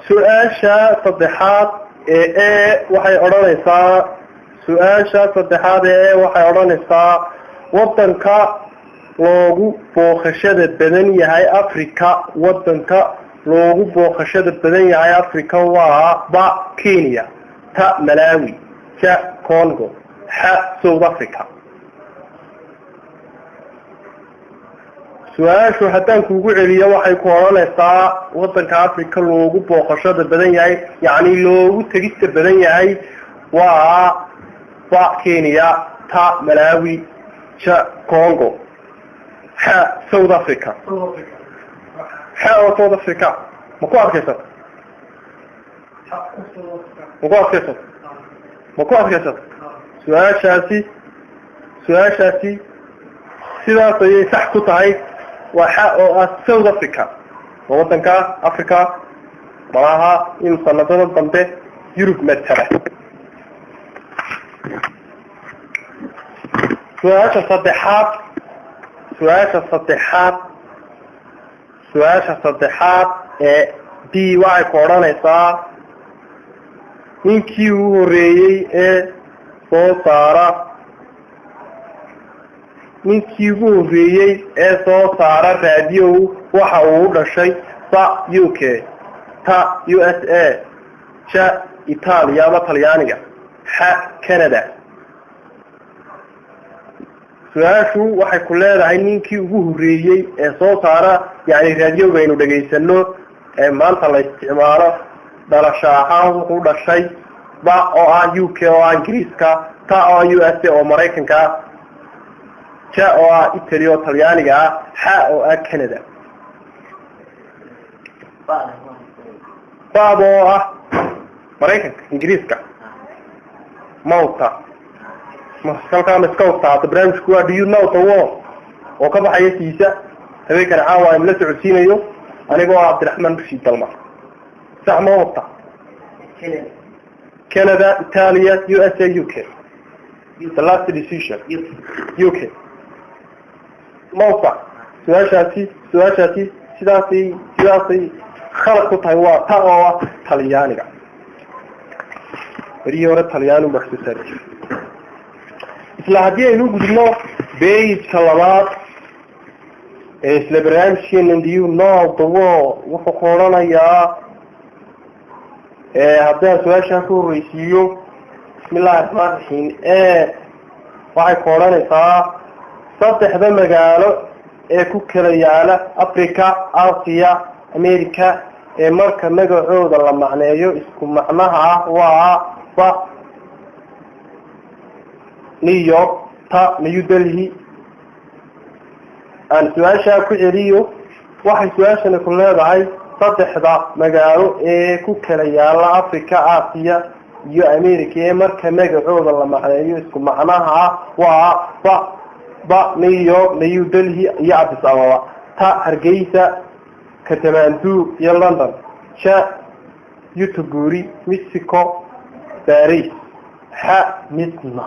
سؤاشا صدحات waxay oranaysaa su'aasha saddexaad waxay oranaysaa wadanka loogu booqashada badan yahay Afrika wadanka loogu booqashada badan yahay Afrika waa ba Kenya ta Malawi ta Congo ha South Africa su'aashu haddaan kuugu celiyo waxay ku oranaysaa wadanka Afrika loogu booqashada badan yahay yaani loogu tagista badan yahay waa ba Kenya ta Malawi ta Congo ha South Africa ha South Africa ma ku arkaysaa su'aashaasi sidaas ayay sax ku tahay waa South Africa wadanka Afrika malaha in sanadada dambe Yurub matala su'aasha saddexaad B waxay ku oranaysaa ninkii ugu horeeyay ee soo saara raadiyo waxa uu dhashay ba UK ta USA ja Italia ama Talyaaniga ha Canada su'aashu waxay ku leedahay ninkii ugu horeeyay ee soo saara yaani raadiyoga aynu dhageysano ee maanta la isticmaalo dhalasho ahaan wuxuu dhashay ba oo ah UK oo Ingiriiska ta oo USA oo Mareykanka ja oo ah Italy oo Talyaaniga ha oo ah Canada ba oo ah Mareykanka Ingiriiska Malta halkaa maskawta barnaamijku waa do you know the war oo ka baxaya siisa habeenkan caawa in la socodsiinayo anigoo Cabdiraxmaan Rashid Dalmar sax ma wata Canada Italia USA UK the last decision UK Malta su'aashaasi sidaasay khalad ku tahay waa ta oo Talyaaniga bari hore Talyaanu baxsay isla hadii aynu gudubno page labaad ee isla barnaamijkeena do you know the war wuxuu qoranayaa haddii su'aasha ku horeysiiyo bismillaahir rahmaanir rahiim waxay qoranaysaa saddexda magaalo ee ku kala yaala Afrika Aasiya America ee marka magacooda la macneeyo isku macnaha waa ba New York ta New Delhi aan su'aasha ku celiyo waxay su'aashana ku leedahay saddexda magaalo ee ku kala yaala Afrika Aasiya iyo America ee marka magacooda la macneeyo isku macnaha waa ba New York New Delhi iyo Addis Ababa ta Hargeysa Kathmandu iyo London ja Yutuburi Mexico Paris ha Midna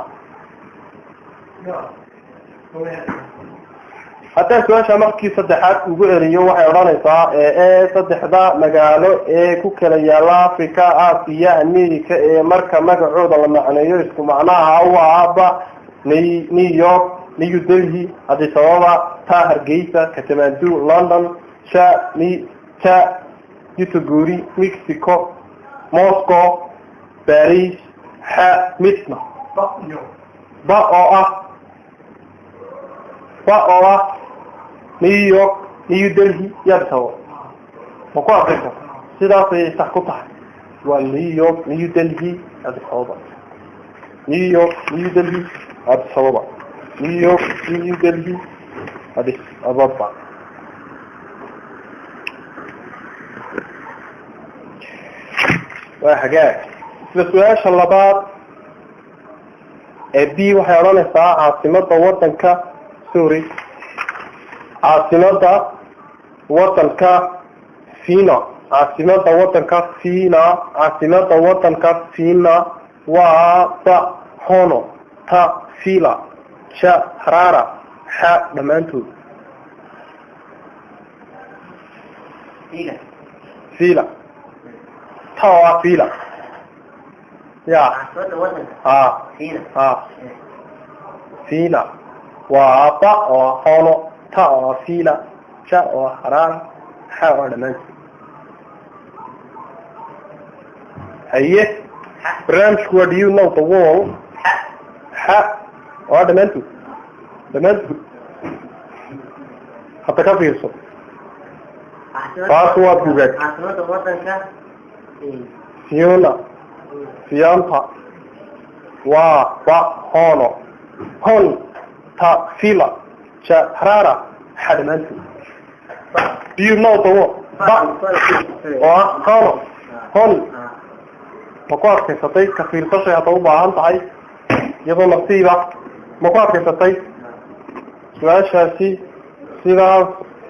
haddii su'aasha markii saddexaad ugu celiyo waxay oranaysaa saddexda magaalo ee ku kala yaala Afrika Aasiya America ee marka magacooda la macneeyo isku macnaha waa ba New York New Delhi Addis Ababa ta Hargeysa Kathmandu London ja Yutuburi Mexico Moscow Paris ha Midna ba oo ah New York New Delhi yartaw ma ku arkaysa sidaas ay sax ku tahay waa New York New Delhi Addis Ababa New York New Delhi Addis Ababa New York New Delhi Addis Ababa waa xagaag su'aasha labaad B waxay oranaysaa caasimada wadanka caasimada wadanka Fina waa ta Hono ta Fila ja Harara ha dhamaantood فيلا توا فيلا يا فيلا وطا وحونو تا فيلا شاء وحرارة حاول من هيه برامج what do you know the wall وهذا منتو حتى كيف يصل فاسوا بوجك فيولا فيانتا هونو هون تا فيلا حرارة حد منتو do you know the wall هون مقاط كيستي كفيل تشي هتوبة عن تعي يضو نصيبة مقاط كيستي سؤال شاسي سيداس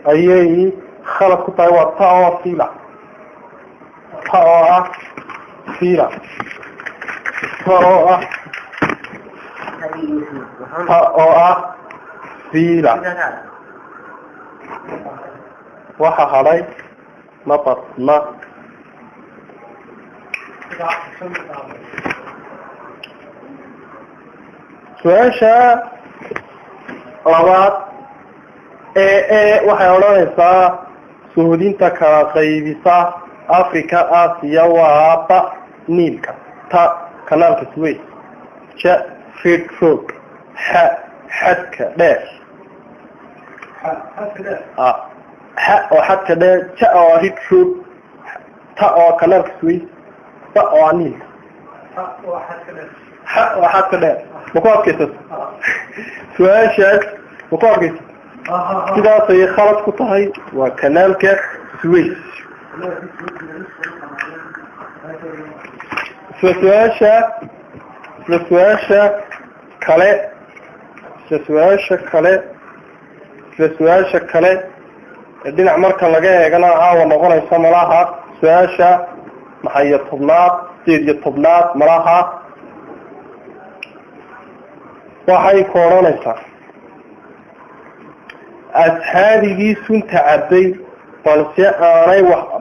أيهي خلط كتاي وطاوة فيلا طاوة فيلا طاوة فيلا وحا حالي مطر ما سؤاشا labaad waxay odhanaysaa suhudinta kala qaybisa Africa Aasiya waa ba Niilka ta kanaalka Suez ja Red Road xadka dheer oo xadka dheer ja oo Red Road ta oo kanaalka Suez ba oo Niilka وحتى لا مقاط كيسس سؤال شاك مقاط كيسس كده سي خلط كطهي وكنالك سويس سؤال شاك كالي الدين عمرك لقاه يقنا عاوة نغنى يسمى لها سؤال شاك محيي الطبلات سيدي الطبلات مراها waxay kooranaysaa asxaabigii sunta cabay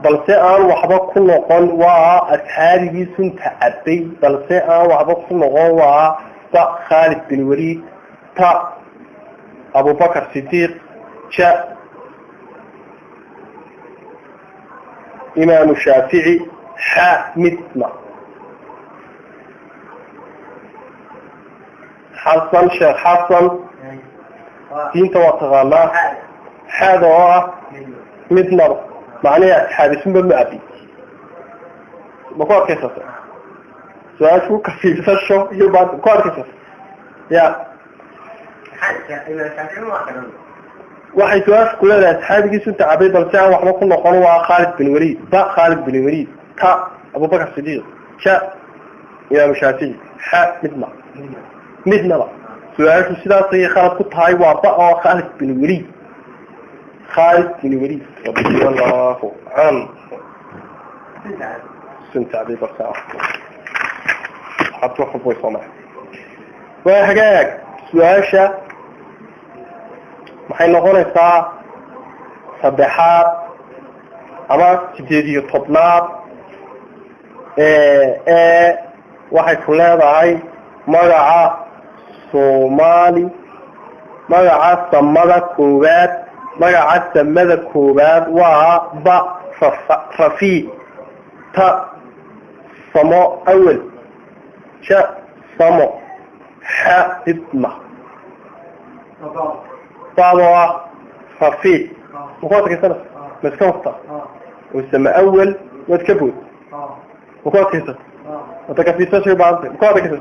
balse aan waxba ku noqon waa asxaabigii sunta cabay balse aan waxba ku noqon waa ba Khalid bin Walid ta Abu Bakr Siddiq ja Imam Shafi'i ha mitna حسن شيخ حسن دينته وتغالى هذا هو مثل معناه حادث بمأبي بقول كيف سؤال شو كفيل فشو يبغى بقول كيف يا واحد سؤال كل الأصحاب يجلسون تعبيد الساعة وحنا كنا قالوا خالد بن وليد تا خالد بن وليد تا أبو بكر الصديق شا يا مشافي حا مثل بقى سؤال سيداتي خالد كطهاي وابا خالد بن وليد رضي الله عنه سنت عبي برساء حتى حبوي صنع وحقاك سؤاشا maxay noqonaysaa saddexaad ama sideed iyo tobnaad waxay ku leedahay magaca Soomaali magaca samada koowaad waa ba rafi ta samo awal ja samo ha idma طابعة خفيف مقاطع كسنة مسكوطة ويسمى أول وتكبوت مقاطع كسنة وتكفي تشرب بعض مقاطع كسنة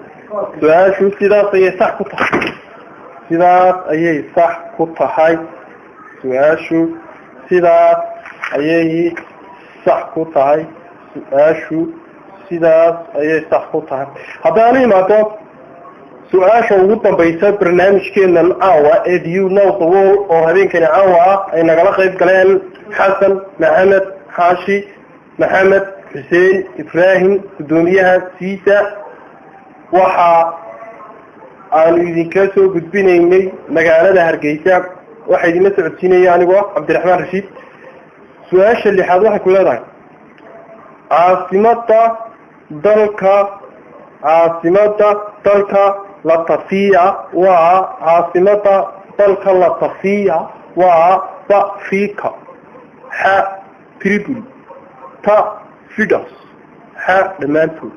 سؤال شو سيدات أي صح قطة سيدات أي صح قطة هاي سؤال شو سيدات أي صح قطة هاي سؤال شو سيدات أي صح قطة هاي هذا أنا ما تو سؤال ugu dambaysa barnaamijkeena caawa ee you know the world oo habeenkani caawa ay nagala qayb galeen Xasan Maxamed Xaashi Maxamed Xuseen Ibrahim gudoomiyaha siisa waxa aan idinka soo gudbinaynay magaalada Hargeysa waxa idin socodsiinaya anigoo Cabdiraxmaan Rashiid سؤال اللي حاضر كلها عاصمة دلك لطفية وعاصمة دلك لطفية وبافيكا ح تريبولي تا فيدوس ح دمانتو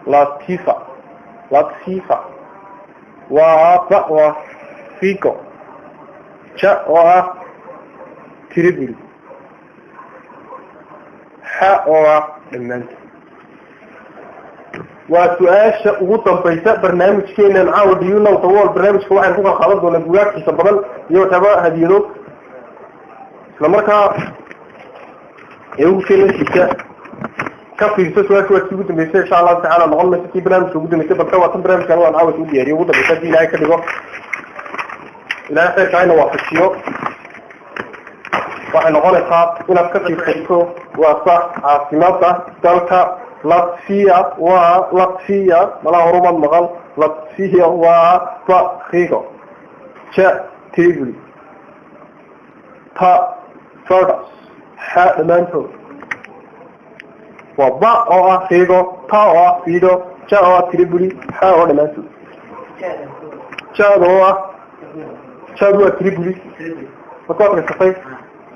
لطيفة وفيكو جاء تريبولي حق المنت وسؤال وطن بيساء برنامج كينا نعاود يونا وطوال برنامج كواحد فوق الخلاص ولا بوجات يسبرن يعتبر هديرو لمركا يمكن الشتاء كفي سؤال سوود بيساء إن شاء الله تعالى نقول مسكي برنامج سوود بيساء بكرة برنامج كانوا نعاود سوود ياري وطن بيساء دي لايك كده لا آخر كائن وافشيو waxay noqonaysaa inaad ka fiirsato waa sax caasimada dalka Latvia waa Latvia malaha horumar maqal Latvia waa Riga ja Tripoli ta Firdus ha dhammaantood waa ba oo ah Riga ta oo ah Fido ja oo ah Tripoli ha oo dhammaantood ja oo ah Tripoli فقط الصفي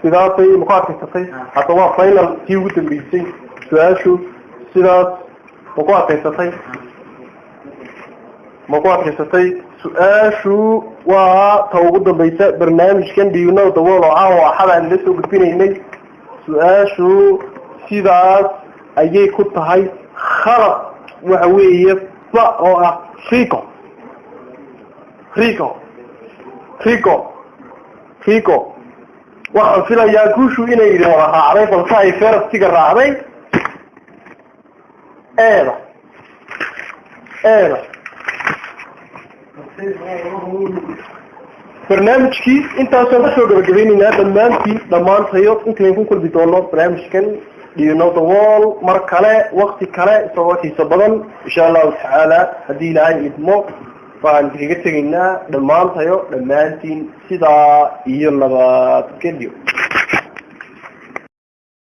سيداتي مقاطع الصفي حتى هو فاينل كيو تبريسي سؤال سيدات مقاطع الصفي سؤال وتوجد بيساء برنامج كان بيونا وطوال وعاوة حدا اللي لسه قلتين إني سؤال سيدات أيي كنت هاي خلط وهوية فأوة فيكو waxaan filayaa guushu inay yiri wada raacday balse ay feertiga raacday barnaamijkii intaasoo ka soo gabagabeynayna dhammaantayo intaan ku kulmi doono barnaamijkan dhino dawool mar kale waqti kale soo xiiso badan insha Allah ta'ala hadii ilaahay idmo فان كيغا تغينا دمانتايو دمانتين سيدا iyo nabad geliyo